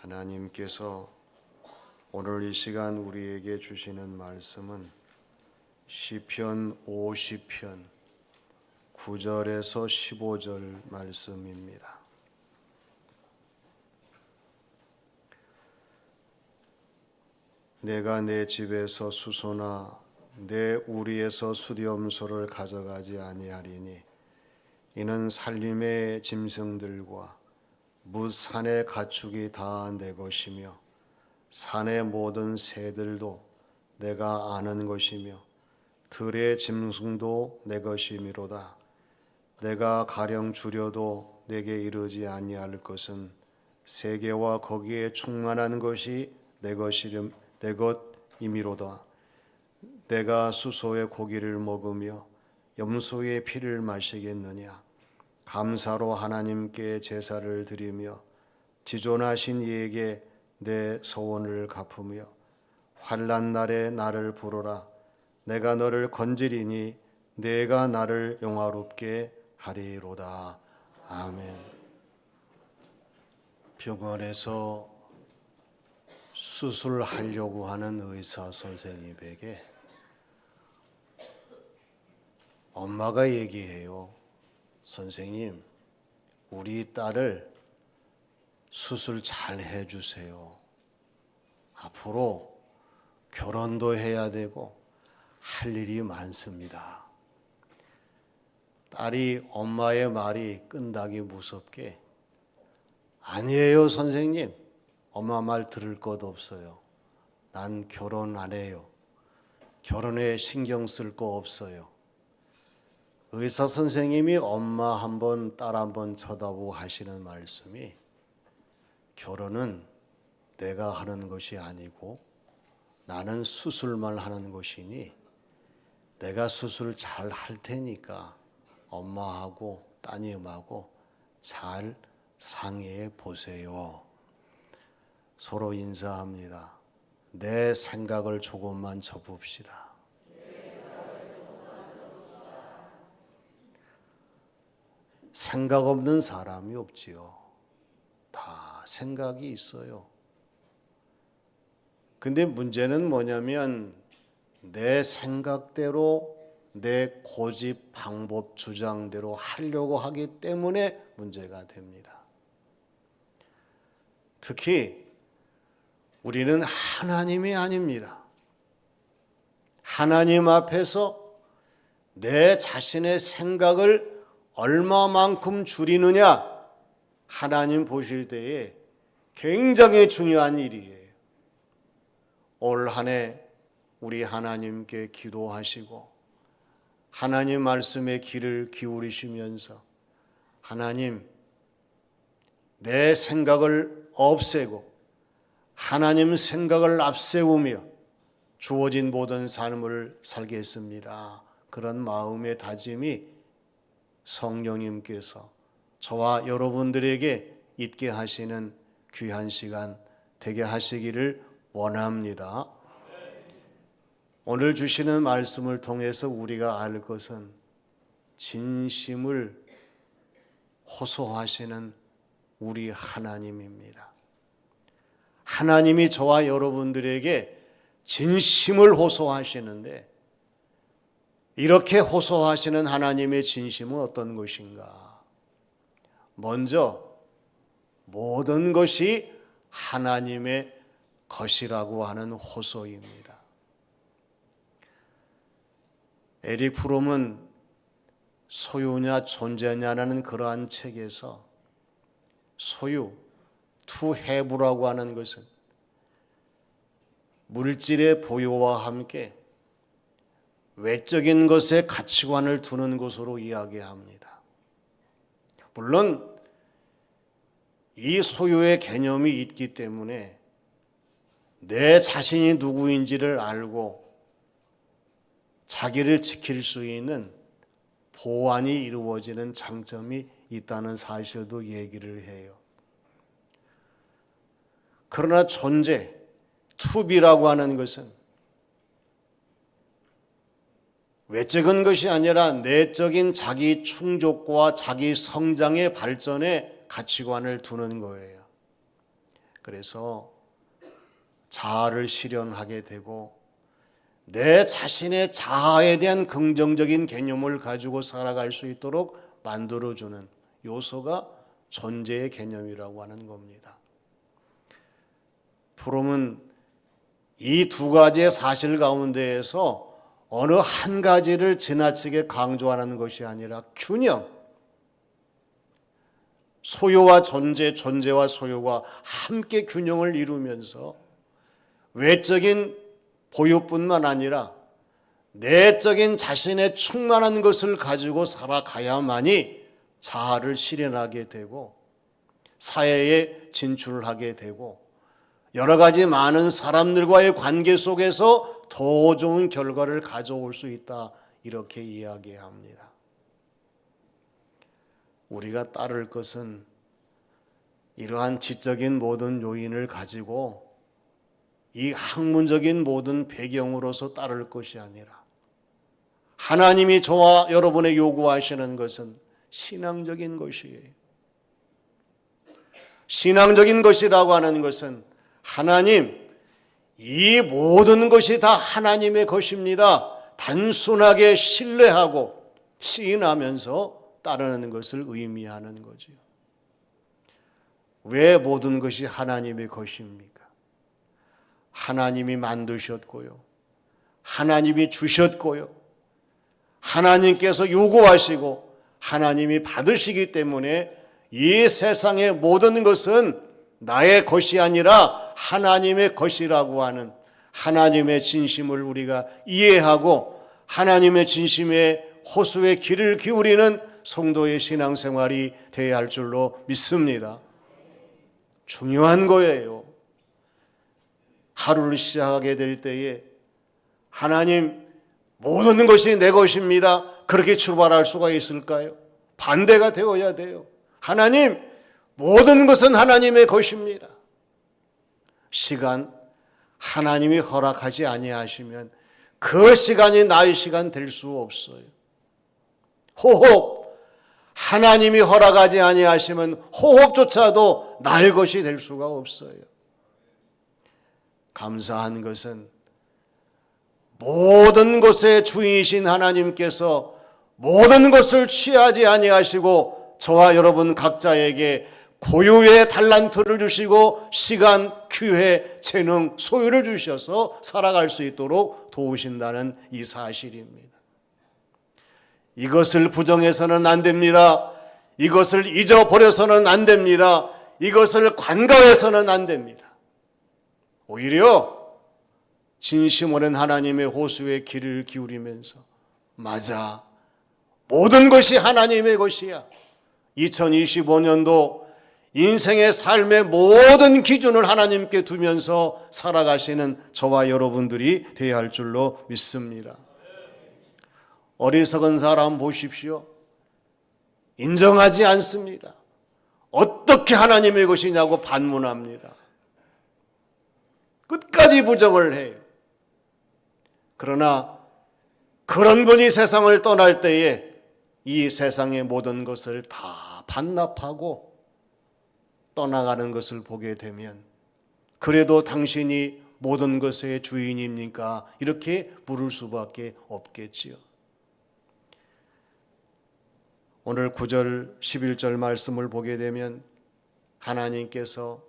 하나님께서 오늘 이 시간 우리에게 주시는 말씀은 시편 50편 9절에서 15절 말씀입니다. 내가 내 집에서 수소나 내 우리에서 수렴소를 가져가지 아니하리니 이는 산림의 짐승들과 뭇산의 가축이 다 내 것이며 산의 모든 새들도 내가 아는 것이며 들의 짐승도 내 것이미로다. 내가 가령 주려도 내게 이르지 아니할 것은 세계와 거기에 충만한 것이 내 것이미로다. 내가 수소의 고기를 먹으며 염소의 피를 마시겠느냐. 감사로 하나님께 제사를 드리며 지존하신 이에게 내 소원을 갚으며 환난 날에 나를 부르라. 내가 너를 건지리니 내가 나를 영화롭게 하리로다. 아멘. 병원에서 수술하려고 하는 의사 선생님에게 엄마가 얘기해요. 선생님, 우리 딸을 수술 잘 해주세요. 앞으로 결혼도 해야 되고 할 일이 많습니다. 딸이 엄마의 말이 끈다기 무섭게 아니에요 선생님, 엄마 말 들을 것 없어요. 난 결혼 안 해요. 결혼에 신경 쓸 거 없어요. 의사 선생님이 엄마 한 번, 딸 한 번 쳐다보고 하시는 말씀이 결혼은 내가 하는 것이 아니고 나는 수술만 하는 것이니 내가 수술 잘 할 테니까 엄마하고 따님하고 잘 상의해 보세요. 서로 인사합니다. 내 생각을 조금만 접읍시다. 생각 없는 사람이 없지요. 다 생각이 있어요. 근데 문제는 뭐냐면 내 생각대로 내 고집, 방법, 주장대로 하려고 하기 때문에 문제가 됩니다. 특히 우리는 하나님이 아닙니다. 하나님 앞에서 내 자신의 생각을 얼마만큼 줄이느냐, 하나님 보실 때에 굉장히 중요한 일이에요. 올 한 해 우리 하나님께 기도하시고 하나님 말씀에 귀를 기울이시면서 하나님, 내 생각을 없애고 하나님 생각을 앞세우며 주어진 모든 삶을 살겠습니다. 그런 마음의 다짐이 성령님께서 저와 여러분들에게 있게 하시는 귀한 시간 되게 하시기를 원합니다. 오늘 주시는 말씀을 통해서 우리가 알 것은 진심을 호소하시는 우리 하나님입니다. 하나님이 저와 여러분들에게 진심을 호소하시는데 이렇게 호소하시는 하나님의 진심은 어떤 것인가? 먼저 모든 것이 하나님의 것이라고 하는 호소입니다. 에릭 프롬은 소유냐 존재냐라는 그러한 책에서 소유, to have라고 하는 것은 물질의 보유와 함께 외적인 것에 가치관을 두는 것으로 이야기합니다. 물론 이 소유의 개념이 있기 때문에 내 자신이 누구인지를 알고 자기를 지킬 수 있는 보완이 이루어지는 장점이 있다는 사실도 얘기를 해요. 그러나 존재, to be라고 하는 것은 외적인 것이 아니라 내적인 자기 충족과 자기 성장의 발전에 가치관을 두는 거예요. 그래서 자아를 실현하게 되고 내 자신의 자아에 대한 긍정적인 개념을 가지고 살아갈 수 있도록 만들어주는 요소가 존재의 개념이라고 하는 겁니다. 프롬은 이 두 가지의 사실 가운데에서 어느 한 가지를 지나치게 강조하는 것이 아니라 균형, 소유와 존재, 존재와 소유가 함께 균형을 이루면서 외적인 보유뿐만 아니라 내적인 자신의 충만한 것을 가지고 살아가야만이 자아를 실현하게 되고 사회에 진출하게 되고 여러 가지 많은 사람들과의 관계 속에서 더 좋은 결과를 가져올 수 있다, 이렇게 이야기합니다. 우리가 따를 것은 이러한 지적인 모든 요인을 가지고 이 학문적인 모든 배경으로서 따를 것이 아니라 하나님이 저와 여러분의 요구하시는 것은 신앙적인 것이에요. 신앙적인 것이라고 하는 것은 하나님, 이 모든 것이 다 하나님의 것입니다. 단순하게 신뢰하고 시인하면서 따르는 것을 의미하는 거죠. 왜 모든 것이 하나님의 것입니까? 하나님이 만드셨고요, 하나님이 주셨고요, 하나님께서 요구하시고 하나님이 받으시기 때문에 이 세상의 모든 것은 나의 것이 아니라 하나님의 것이라고 하는 하나님의 진심을 우리가 이해하고 하나님의 진심에 호소의 귀를 기울이는 성도의 신앙생활이 되어야 할 줄로 믿습니다. 중요한 거예요. 하루를 시작하게 될 때에 하나님, 모든 것이 내 것입니다, 그렇게 출발할 수가 있을까요? 반대가 되어야 돼요. 하나님, 모든 것은 하나님의 것입니다. 시간, 하나님이 허락하지 아니하시면 그 시간이 나의 시간 될 수 없어요. 호흡, 하나님이 허락하지 아니하시면 호흡조차도 나의 것이 될 수가 없어요. 감사한 것은 모든 것의 주인이신 하나님께서 모든 것을 취하지 아니하시고 저와 여러분 각자에게 고유의 달란트를 주시고 시간, 기회, 재능, 소유를 주셔서 살아갈 수 있도록 도우신다는 이 사실입니다. 이것을 부정해서는 안 됩니다. 이것을 잊어버려서는 안 됩니다. 이것을 관가해서는 안 됩니다. 오히려 진심 어린 하나님의 호소에 귀를 기울이면서 맞아, 모든 것이 하나님의 것이야. 2025년도 인생의 삶의 모든 기준을 하나님께 두면서 살아가시는 저와 여러분들이 되어야 할 줄로 믿습니다. 어리석은 사람 보십시오. 인정하지 않습니다. 어떻게 하나님의 것이냐고 반문합니다. 끝까지 부정을 해요. 그러나 그런 분이 세상을 떠날 때에 이 세상의 모든 것을 다 반납하고 떠나가는 것을 보게 되면 그래도 당신이 모든 것의 주인입니까? 이렇게 물을 수밖에 없겠지요. 오늘 9절 11절 말씀을 보게 되면 하나님께서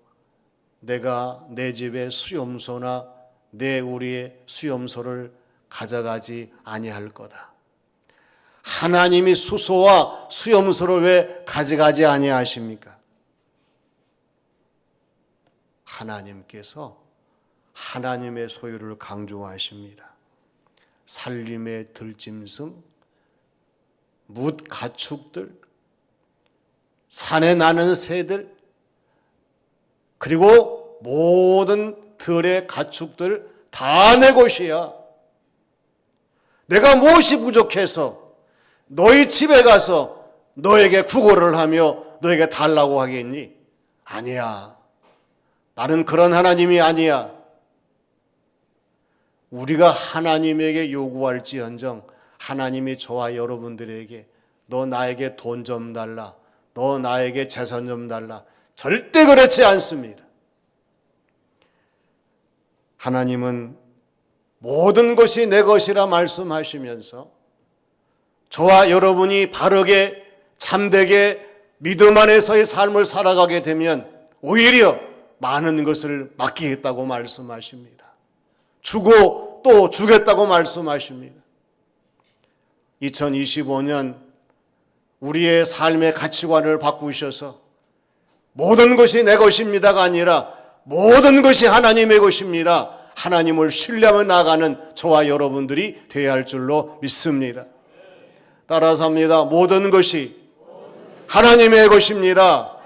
내가 내 집의 수염소나 내 우리의 수염소를 가져가지 아니할 거다. 하나님이 수소와 수염소를 왜 가져가지 아니하십니까? 하나님께서 하나님의 소유를 강조하십니다. 살림의 들짐승, 뭇 가축들, 산에 나는 새들, 그리고 모든 들의 가축들 다 내 것이야. 내가 무엇이 부족해서 너희 집에 가서 너에게 구걸을 하며 너에게 달라고 하겠니? 아니야. 나는 그런 하나님이 아니야. 우리가 하나님에게 요구할지언정 하나님이 저와 여러분들에게 너 나에게 돈 좀 달라, 너 나에게 재산 좀 달라, 절대 그렇지 않습니다. 하나님은 모든 것이 내 것이라 말씀하시면서 저와 여러분이 바르게 참되게 믿음 안에서의 삶을 살아가게 되면 오히려 많은 것을 맡기겠다고 말씀하십니다. 주고 또 주겠다고 말씀하십니다. 2025년 우리의 삶의 가치관을 바꾸셔서 모든 것이 내 것입니다가 아니라 모든 것이 하나님의 것입니다. 하나님을 신뢰하며 나가는 저와 여러분들이 되어야 할 줄로 믿습니다. 따라서 합니다. 모든 것이 하나님의 것입니다.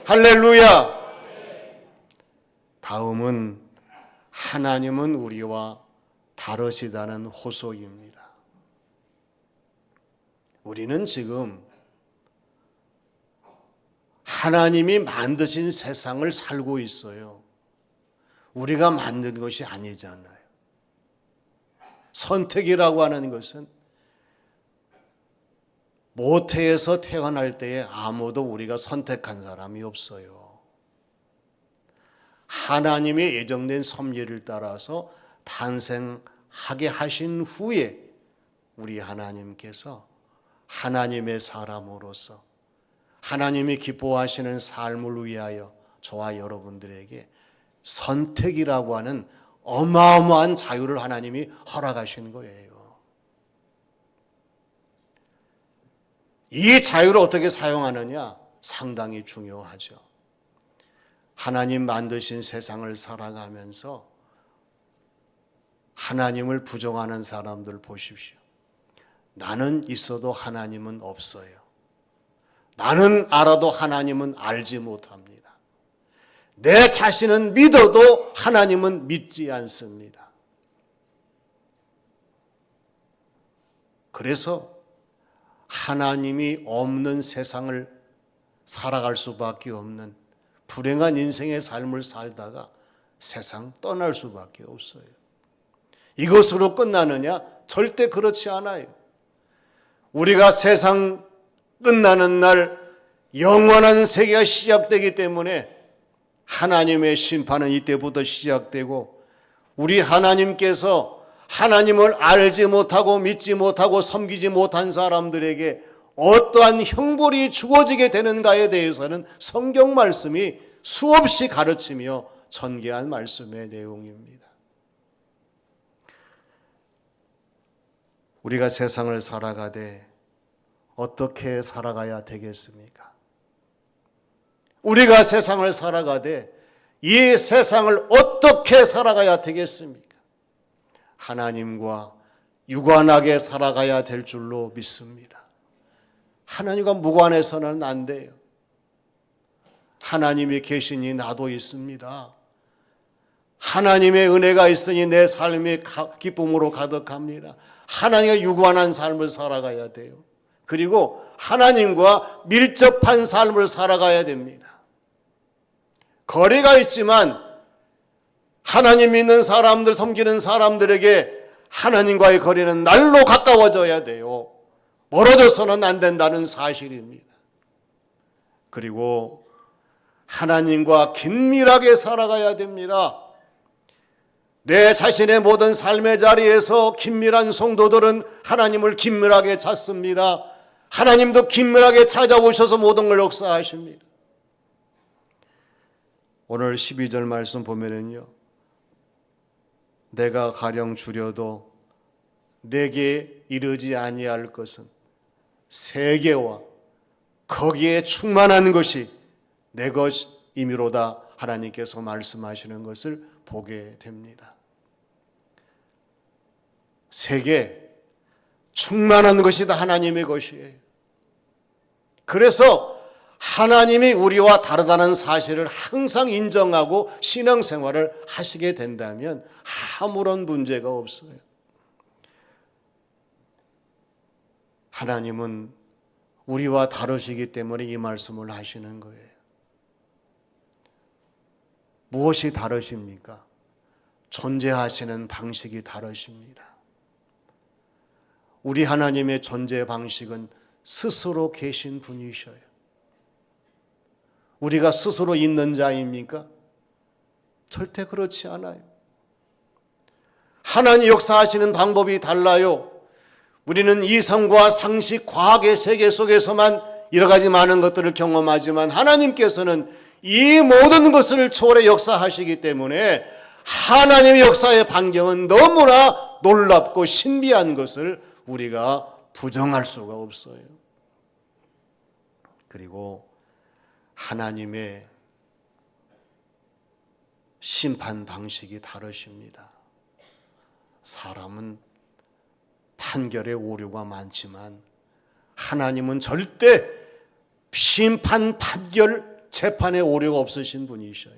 할렐루야. 다음은 하나님은 우리와 다르시다는 호소입니다. 우리는 지금 하나님이 만드신 세상을 살고 있어요. 우리가 만든 것이 아니잖아요. 선택이라고 하는 것은 모태에서 태어날 때에 아무도 우리가 선택한 사람이 없어요. 하나님의 예정된 섭리를 따라서 탄생하게 하신 후에 우리 하나님께서 하나님의 사람으로서 하나님이 기뻐하시는 삶을 위하여 저와 여러분들에게 선택이라고 하는 어마어마한 자유를 하나님이 허락하신 거예요. 이 자유를 어떻게 사용하느냐? 상당히 중요하죠. 하나님 만드신 세상을 살아가면서 하나님을 부정하는 사람들 보십시오. 나는 있어도 하나님은 없어요. 나는 알아도 하나님은 알지 못합니다. 내 자신은 믿어도 하나님은 믿지 않습니다. 그래서 하나님이 없는 세상을 살아갈 수밖에 없는 불행한 인생의 삶을 살다가 세상 떠날 수밖에 없어요. 이것으로 끝나느냐? 절대 그렇지 않아요. 우리가 세상 끝나는 날 영원한 세계가 시작되기 때문에 하나님의 심판은 이때부터 시작되고 우리 하나님께서 하나님을 알지 못하고 믿지 못하고 섬기지 못한 사람들에게 어떠한 형벌이 주어지게 되는가에 대해서는 성경 말씀이 수없이 가르치며 전개한 말씀의 내용입니다. 우리가 세상을 살아가되 어떻게 살아가야 되겠습니까? 우리가 세상을 살아가되 이 세상을 어떻게 살아가야 되겠습니까? 하나님과 유관하게 살아가야 될 줄로 믿습니다. 하나님과 무관해서는 안 돼요. 하나님이 계시니 나도 있습니다. 하나님의 은혜가 있으니 내 삶이 기쁨으로 가득합니다. 하나님과 유관한 삶을 살아가야 돼요. 그리고 하나님과 밀접한 삶을 살아가야 됩니다. 거리가 있지만 하나님 믿는 사람들, 섬기는 사람들에게 하나님과의 거리는 날로 가까워져야 돼요. 멀어져서는 안 된다는 사실입니다. 그리고 하나님과 긴밀하게 살아가야 됩니다. 내 자신의 모든 삶의 자리에서 긴밀한 성도들은 하나님을 긴밀하게 찾습니다. 하나님도 긴밀하게 찾아오셔서 모든 걸 역사하십니다. 오늘 12절 말씀 보면은요, 내가 가령 주려도 내게 이르지 아니할 것은 세계와 거기에 충만한 것이 내 것이미로다 하나님께서 말씀하시는 것을 보게 됩니다. 세계 충만한 것이 다 하나님의 것이에요. 그래서 하나님이 우리와 다르다는 사실을 항상 인정하고 신앙생활을 하시게 된다면 아무런 문제가 없어요. 하나님은 우리와 다르시기 때문에 이 말씀을 하시는 거예요. 무엇이 다르십니까? 존재하시는 방식이 다르십니다. 우리 하나님의 존재 방식은 스스로 계신 분이셔요. 우리가 스스로 있는 자입니까? 절대 그렇지 않아요. 하나님 역사하시는 방법이 달라요. 우리는 이성과 상식, 과학의 세계 속에서만 여러 가지 많은 것들을 경험하지만 하나님께서는 이 모든 것을 초월해 역사하시기 때문에 하나님의 역사의 반경은 너무나 놀랍고 신비한 것을 우리가 부정할 수가 없어요. 그리고 하나님의 심판 방식이 다르십니다. 사람은 판결의 오류가 많지만 하나님은 절대 심판, 판결, 재판의 오류가 없으신 분이셔요.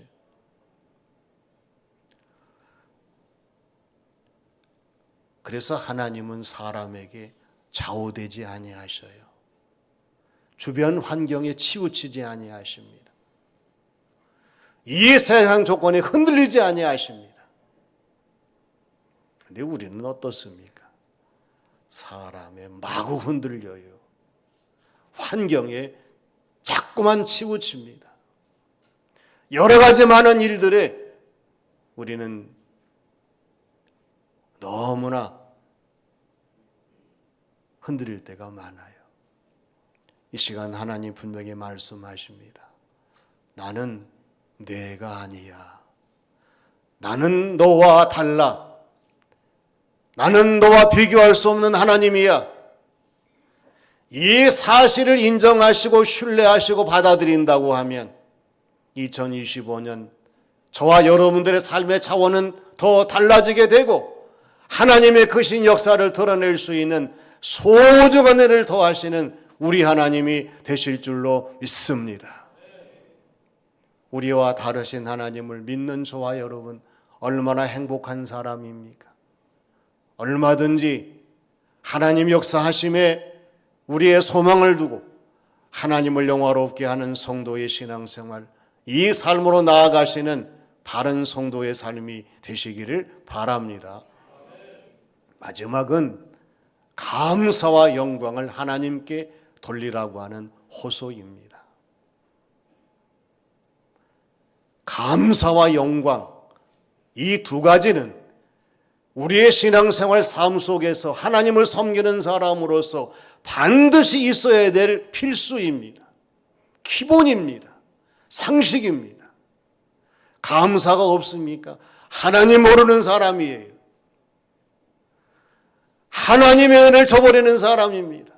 그래서 하나님은 사람에게 좌우되지 아니하셔요. 주변 환경에 치우치지 아니하십니다. 이 세상 조건에 흔들리지 아니하십니다. 그런데 우리는 어떻습니까? 사람에 마구 흔들려요. 환경에 자꾸만 치우칩니다. 여러 가지 많은 일들에 우리는 너무나 흔들릴 때가 많아요. 이 시간 하나님 분명히 말씀하십니다. 나는 내가 아니야. 나는 너와 달라. 나는 너와 비교할 수 없는 하나님이야. 이 사실을 인정하시고 신뢰하시고 받아들인다고 하면 2025년 저와 여러분들의 삶의 차원은 더 달라지게 되고 하나님의 크신 역사를 드러낼 수 있는 소중한 은혜를 더하시는 우리 하나님이 되실 줄로 믿습니다. 우리와 다르신 하나님을 믿는 저와 여러분 얼마나 행복한 사람입니까? 얼마든지 하나님 역사하심에 우리의 소망을 두고 하나님을 영화롭게 하는 성도의 신앙생활, 이 삶으로 나아가시는 바른 성도의 삶이 되시기를 바랍니다. 마지막은 감사와 영광을 하나님께 돌리라고 하는 호소입니다. 감사와 영광, 이 두 가지는 우리의 신앙생활 삶 속에서 하나님을 섬기는 사람으로서 반드시 있어야 될 필수입니다. 기본입니다. 상식입니다. 감사가 없습니까? 하나님 모르는 사람이에요. 하나님의 은혜를 저버리는 사람입니다.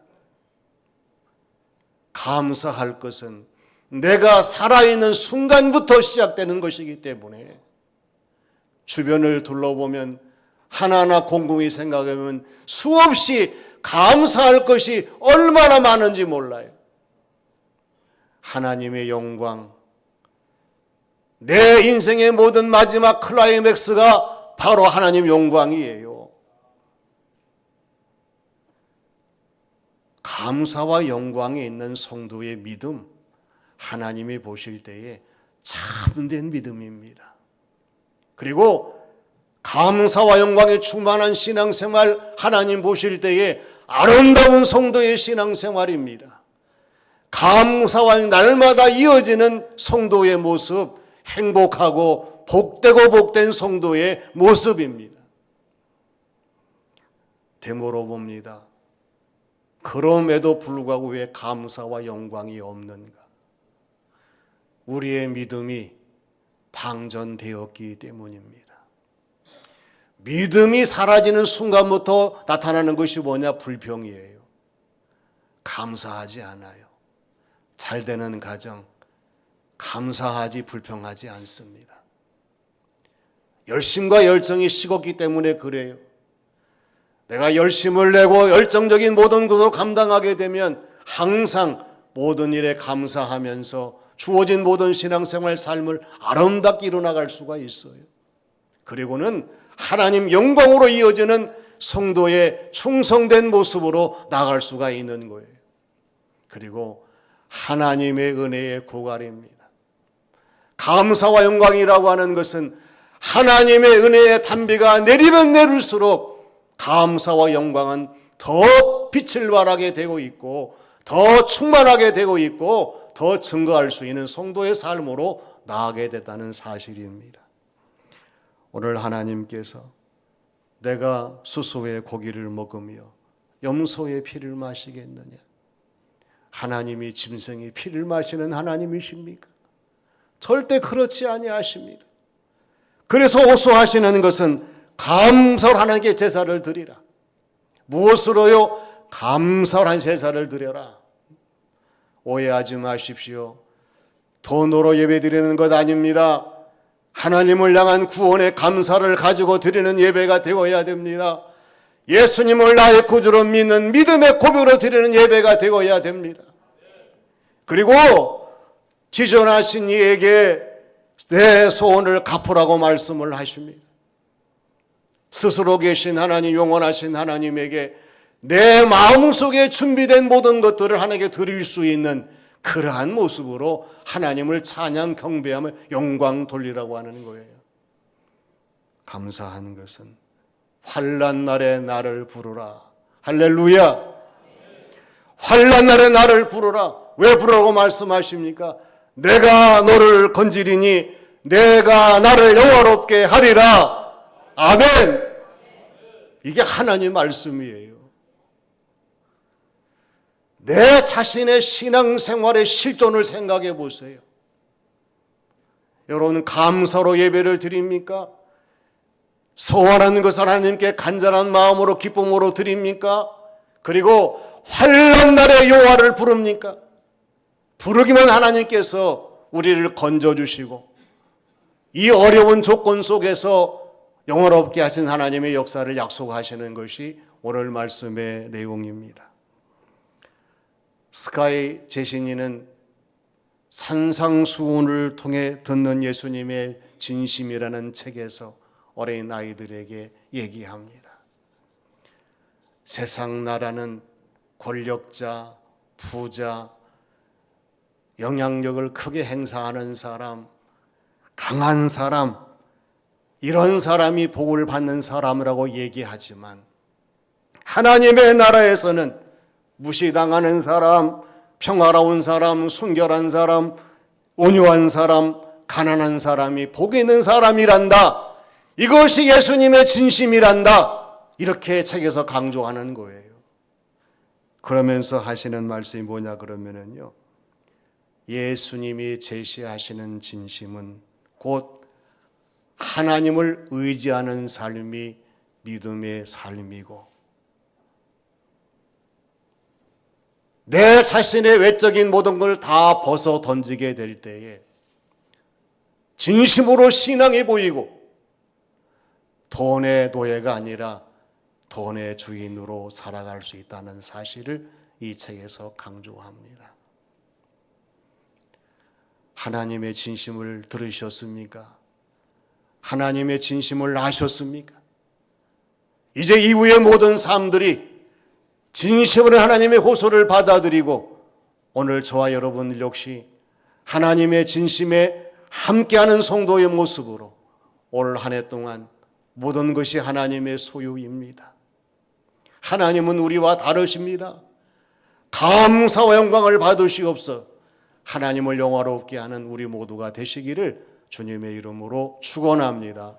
감사할 것은 내가 살아있는 순간부터 시작되는 것이기 때문에 주변을 둘러보면 하나하나 곰곰이 생각하면 수없이 감사할 것이 얼마나 많은지 몰라요. 하나님의 영광, 내 인생의 모든 마지막 클라이맥스가 바로 하나님 영광이에요. 감사와 영광에 있는 성도의 믿음, 하나님이 보실 때에 참된 믿음입니다. 그리고 감사와 영광에 충만한 신앙생활, 하나님 보실 때에 아름다운 성도의 신앙생활입니다. 감사와 날마다 이어지는 성도의 모습, 행복하고 복되고 복된 성도의 모습입니다. 되물어 봅니다. 그럼에도 불구하고 왜 감사와 영광이 없는가? 우리의 믿음이 방전되었기 때문입니다. 믿음이 사라지는 순간부터 나타나는 것이 뭐냐? 불평이에요. 감사하지 않아요. 잘 되는 가정, 감사하지 불평하지 않습니다. 열심과 열정이 식었기 때문에 그래요. 내가 열심을 내고 열정적인 모든 것을 감당하게 되면 항상 모든 일에 감사하면서 주어진 모든 신앙생활 삶을 아름답게 이뤄나갈 수가 있어요. 그리고는 하나님 영광으로 이어지는 성도의 충성된 모습으로 나갈 수가 있는 거예요. 그리고 하나님의 은혜의 고갈입니다. 감사와 영광이라고 하는 것은 하나님의 은혜의 단비가 내리면 내릴수록 감사와 영광은 더 빛을 발하게 되고 있고 더 충만하게 되고 있고 더 증거할 수 있는 성도의 삶으로 나아가게 됐다는 사실입니다. 오늘 하나님께서 내가 수소의 고기를 먹으며 염소의 피를 마시겠느냐? 하나님이 짐승이 피를 마시는 하나님이십니까? 절대 그렇지 아니하십니다. 그래서 호소하시는 것은 감사로 하나님께 제사를 드리라. 무엇으로요? 감사한 제사를 드려라. 오해하지 마십시오. 돈으로 예배드리는 것 아닙니다. 하나님을 향한 구원의 감사를 가지고 드리는 예배가 되어야 됩니다. 예수님을 나의 구주로 믿는 믿음의 고백으로 드리는 예배가 되어야 됩니다. 그리고 지존하신 이에게 내 소원을 갚으라고 말씀을 하십니다. 스스로 계신 하나님, 영원하신 하나님에게 내 마음속에 준비된 모든 것들을 하나님께 드릴 수 있는 그러한 모습으로 하나님을 찬양 경배하며 영광 돌리라고 하는 거예요. 감사한 것은 환난 날에 나를 부르라. 할렐루야. 환난 날에 나를 부르라. 왜 부르라고 말씀하십니까? 내가 너를 건지리니 내가 나를 영화롭게 하리라. 아멘. 이게 하나님 말씀이에요. 내 자신의 신앙생활의 실존을 생각해 보세요. 여러분, 감사로 예배를 드립니까? 소원하는 것을 하나님께 간절한 마음으로 기쁨으로 드립니까? 그리고 환난 날에 여호와를 부릅니까? 부르기만 하나님께서 우리를 건져주시고 이 어려운 조건 속에서 영원롭게 하신 하나님의 역사를 약속하시는 것이 오늘 말씀의 내용입니다. 스카이 제신이는 산상수훈을 통해 듣는 예수님의 진심이라는 책에서 어린 아이들에게 얘기합니다. 세상 나라는 권력자, 부자, 영향력을 크게 행사하는 사람, 강한 사람, 이런 사람이 복을 받는 사람이라고 얘기하지만 하나님의 나라에서는 무시당하는 사람, 평화로운 사람, 순결한 사람, 온유한 사람, 가난한 사람이 복 있는 사람이란다. 이것이 예수님의 진심이란다. 이렇게 책에서 강조하는 거예요. 그러면서 하시는 말씀이 뭐냐 그러면은요, 예수님이 제시하시는 진심은 곧 하나님을 의지하는 삶이 믿음의 삶이고 내 자신의 외적인 모든 걸 다 벗어 던지게 될 때에 진심으로 신앙이 보이고 돈의 노예가 아니라 돈의 주인으로 살아갈 수 있다는 사실을 이 책에서 강조합니다. 하나님의 진심을 들으셨습니까? 하나님의 진심을 아셨습니까? 이제 이후의 모든 삶들이 진심으로 하나님의 호소를 받아들이고 오늘 저와 여러분 역시 하나님의 진심에 함께하는 성도의 모습으로 올 한 해 동안 모든 것이 하나님의 소유입니다. 하나님은 우리와 다르십니다. 감사와 영광을 받으시옵소서. 하나님을 영화롭게 하는 우리 모두가 되시기를 주님의 이름으로 축원합니다.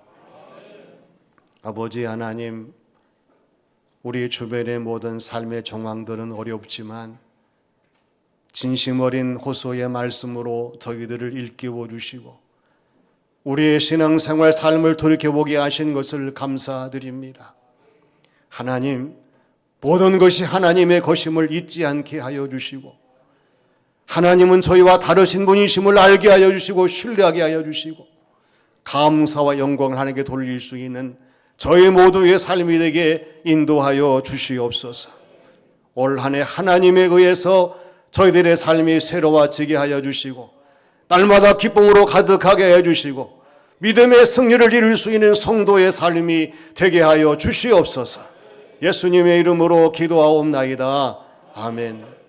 아버지 하나님, 우리 주변의 모든 삶의 정황들은 어렵지만 진심 어린 호소의 말씀으로 저희들을 일깨워 주시고 우리의 신앙생활 삶을 돌이켜보게 하신 것을 감사드립니다. 하나님, 모든 것이 하나님의 것임을 잊지 않게 하여 주시고 하나님은 저희와 다르신 분이심을 알게 하여 주시고 신뢰하게 하여 주시고 감사와 영광을 하나님께 돌릴 수 있는 저희 모두의 삶이 되게 인도하여 주시옵소서. 올 한 해 하나님에 의해서 저희들의 삶이 새로워지게 하여 주시고 날마다 기쁨으로 가득하게 해주시고 믿음의 승리를 이룰 수 있는 성도의 삶이 되게 하여 주시옵소서. 예수님의 이름으로 기도하옵나이다. 아멘.